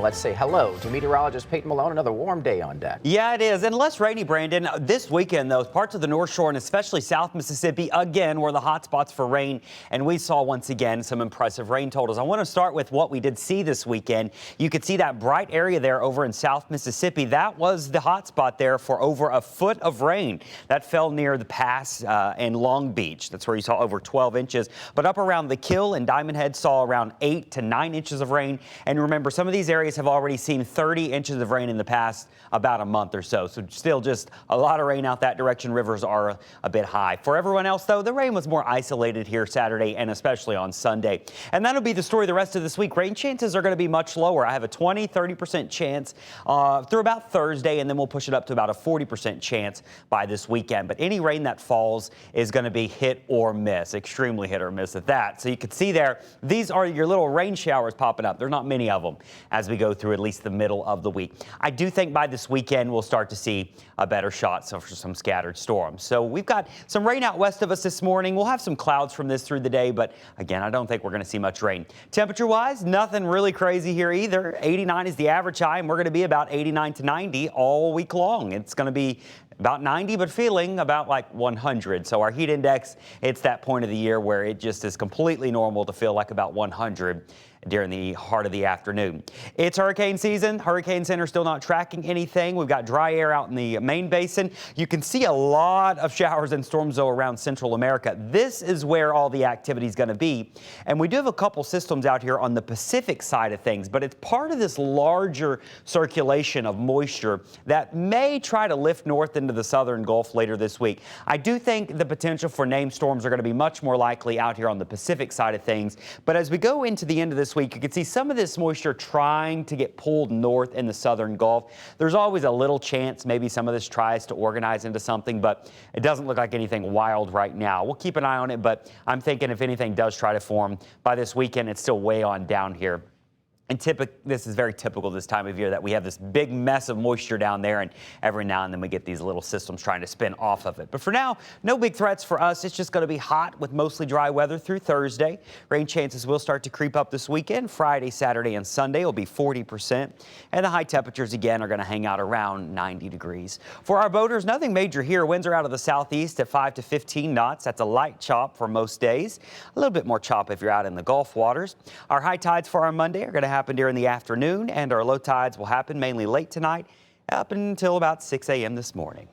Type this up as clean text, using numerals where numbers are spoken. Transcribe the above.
Let's say hello to meteorologist Peyton Malone. Another warm day on deck. Yeah, it is. And less rainy, Brandon. This weekend, though, parts of the North Shore and especially South Mississippi, again, were the hot spots for rain. And we saw, once again, some impressive rain totals. I want to start with what we did see this weekend. You could see that bright area there over in South Mississippi. That was the hot spot there for over a foot of rain. That fell near the pass in Long Beach. That's where you saw over 12 inches. But up around the Kill and Diamond Head saw around 8 to 9 inches of rain. And remember, some of these areas have already seen 30 inches of rain in the past about a month or so. So still just a lot of rain out that direction. Rivers are a bit high. For everyone else, though, the rain was more isolated here Saturday and especially on Sunday. And that'll be the story the rest of this week. Rain chances are going to be much lower. I have a 20-30% chance through about Thursday, and then we'll push it up to about a 40% chance by this weekend. But any rain that falls is going to be hit or miss, extremely hit or miss at that. So you can see there, these are your little rain showers popping up. There's not many of them as we go through at least the middle of the week. I do think by this weekend we'll start to see a better shot for some scattered storms. So we've got some rain out west of us this morning. We'll have some clouds from this through the day, but again, I don't think we're going to see much rain. Temperature-wise, nothing really crazy here either. 89 is the average high, and we're going to be about 89 to 90 all week long. It's going to be about 90, but feeling about like 100. So our heat index, it's that point of the year where it just is completely normal to feel like about 100 during the heart of the afternoon. It's hurricane season. Hurricane Center still not tracking anything. We've got dry air out in the main basin. You can see a lot of showers and storms though around Central America. This is where all the activity is going to be. And we do have a couple systems out here on the Pacific side of things, but it's part of this larger circulation of moisture that may try to lift north into the southern Gulf later this week. I do think the potential for named storms are going to be much more likely out here on the Pacific side of things. But as we go into the end of this week, you can see some of this moisture trying to get pulled north in the southern Gulf. There's always a little chance maybe some of this tries to organize into something, but it doesn't look like anything wild right now. We'll keep an eye on it, but I'm thinking if anything does try to form by this weekend, it's still way on down here. And this is very typical this time of year that we have this big mess of moisture down there, and every now and then we get these little systems trying to spin off of it. But for now, no big threats for us. It's just going to be hot with mostly dry weather through Thursday. Rain chances will start to creep up this weekend. Friday, Saturday, and Sunday will be 40%. And the high temperatures again are going to hang out around 90 degrees. For our boaters, nothing major here. Winds are out of the southeast at 5 to 15 knots. That's a light chop for most days. A little bit more chop if you're out in the Gulf waters. Our high tides for our Monday are going to happen during the afternoon, and our low tides will happen mainly late tonight up until about 6 a.m. this morning.